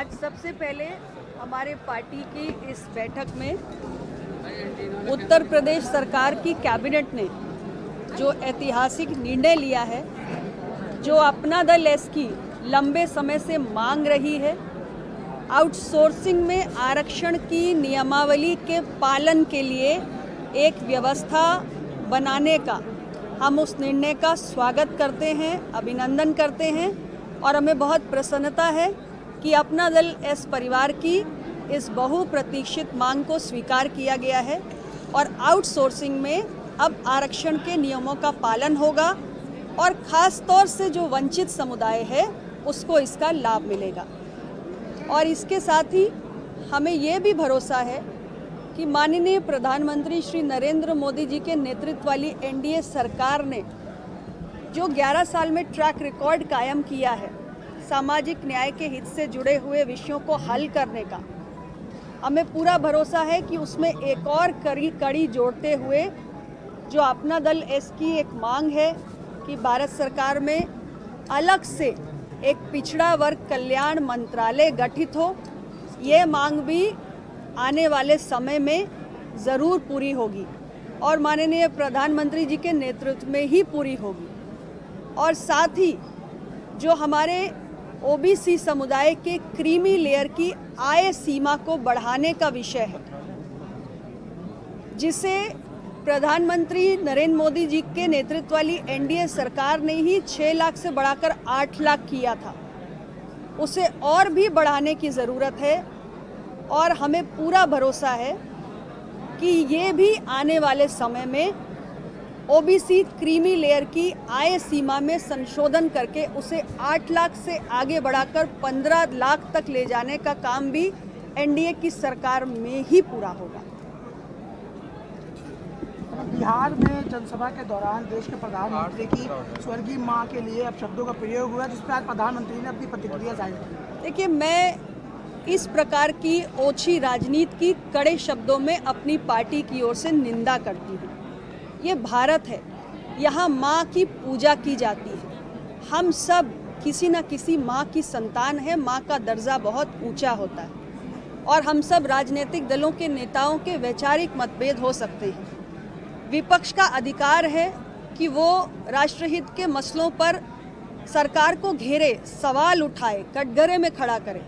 आज सबसे पहले हमारे पार्टी की इस बैठक में उत्तर प्रदेश सरकार की कैबिनेट ने जो ऐतिहासिक निर्णय लिया है, जो अपना दल एस की लंबे समय से मांग रही है, आउटसोर्सिंग में आरक्षण की नियमावली के पालन के लिए एक व्यवस्था बनाने का हम उस निर्णय का स्वागत करते हैं, अभिनंदन करते हैं और हमें बहुत प्रसन्नता है कि अपना दल एस परिवार की इस बहुप्रतीक्षित मांग को स्वीकार किया गया है और आउटसोर्सिंग में अब आरक्षण के नियमों का पालन होगा और ख़ास तौर से जो वंचित समुदाय है उसको इसका लाभ मिलेगा। और इसके साथ ही हमें ये भी भरोसा है कि माननीय प्रधानमंत्री श्री नरेंद्र मोदी जी के नेतृत्व वाली एनडीए सरकार ने जो 11 साल में ट्रैक रिकॉर्ड कायम किया है, सामाजिक न्याय के हित से जुड़े हुए विषयों को हल करने का, हमें पूरा भरोसा है कि उसमें एक और कड़ी जोड़ते हुए जो अपना दल एस की एक मांग है कि भारत सरकार में अलग से एक पिछड़ा वर्ग कल्याण मंत्रालय गठित हो, ये मांग भी आने वाले समय में ज़रूर पूरी होगी और माननीय प्रधानमंत्री जी के नेतृत्व में ही पूरी होगी। और साथ ही जो हमारे ओबीसी समुदाय के क्रीमी लेयर की आय सीमा को बढ़ाने का विषय है, जिसे प्रधानमंत्री नरेंद्र मोदी जी के नेतृत्व वाली एनडीए सरकार ने ही 6 लाख से बढ़ाकर 8 लाख किया था, उसे और भी बढ़ाने की ज़रूरत है और हमें पूरा भरोसा है कि ये भी आने वाले समय में ओबीसी क्रीमी लेयर की आय सीमा में संशोधन करके उसे 8 लाख से आगे बढ़ाकर 15 लाख तक ले जाने का काम भी एनडीए की सरकार में ही पूरा होगा। बिहार में जनसभा के दौरान देश के प्रधानमंत्री की स्वर्गीय मां के लिए अपशब्दों का प्रयोग हुआ, जिस पर आज प्रधानमंत्री ने अपनी प्रतिक्रिया जाहिर की। देखिए, मैं इस प्रकार की ओछी राजनीति की कड़े शब्दों में अपनी पार्टी की ओर से निंदा करती हूँ। ये भारत है, यहाँ माँ की पूजा की जाती है। हम सब किसी न किसी माँ की संतान है, माँ का दर्जा बहुत ऊंचा होता है और हम सब राजनीतिक दलों के नेताओं के वैचारिक मतभेद हो सकते हैं। विपक्ष का अधिकार है कि वो राष्ट्रहित के मसलों पर सरकार को घेरे, सवाल उठाए, कटघरे में खड़ा करे,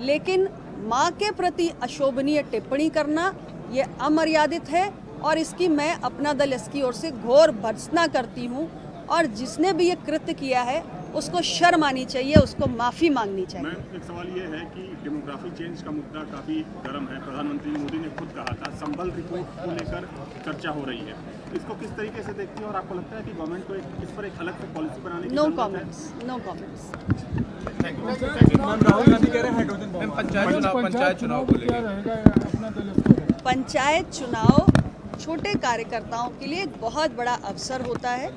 लेकिन माँ के प्रति अशोभनीय टिप्पणी करना ये अमर्यादित है और इसकी मैं अपना दल इसकी ओर से घोर भर्त्सना करती हूँ और जिसने भी ये कृत्य किया है उसको शर्म आनी चाहिए, उसको माफ़ी मांगनी चाहिए। एक सवाल ये है कि डेमोग्राफी चेंज का मुद्दा काफ़ी गर्म है। प्रधानमंत्री मोदी ने खुद कहा था, संबल रिपोर्ट को लेकर चर्चा हो रही है, इसको किस तरीके से देखती है और आपको लगता है कि गवर्नमेंट को इस पर एक अलग से पॉलिसी बनाने की no comments, no comments. Rahul Gandhi कह रहे हैं हाइड्रोजन पंचायत चुनाव को लेकर। पंचायत चुनाव छोटे कार्यकर्ताओं के लिए एक बहुत बड़ा अवसर होता है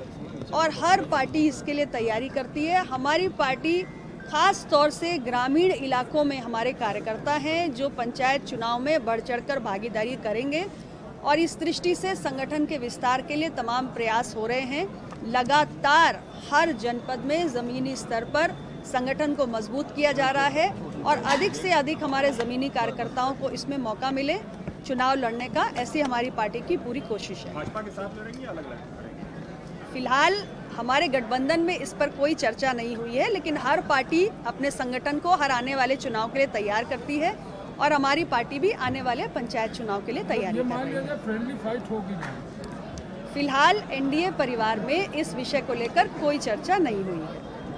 और हर पार्टी इसके लिए तैयारी करती है। हमारी पार्टी खास तौर से ग्रामीण इलाकों में हमारे कार्यकर्ता हैं जो पंचायत चुनाव में बढ़ चढ़कर भागीदारी करेंगे और इस दृष्टि से संगठन के विस्तार के लिए तमाम प्रयास हो रहे हैं। लगातार हर जनपद में ज़मीनी स्तर पर संगठन को मजबूत किया जा रहा है और अधिक से अधिक हमारे ज़मीनी कार्यकर्ताओं को इसमें मौका मिले चुनाव लड़ने का, ऐसी हमारी पार्टी की पूरी कोशिश है। भाजपा के साथ लड़ेंगे या अलग लड़ेंगे? फिलहाल हमारे गठबंधन में इस पर कोई चर्चा नहीं हुई है, लेकिन हर पार्टी अपने संगठन को हर आने वाले चुनाव के लिए तैयार करती है और हमारी पार्टी भी आने वाले पंचायत चुनाव के लिए तैयारी कर रही है। फ्रेंडली फाइट होगी। फिलहाल एनडीए परिवार में इस विषय को लेकर कोई चर्चा नहीं हुई है।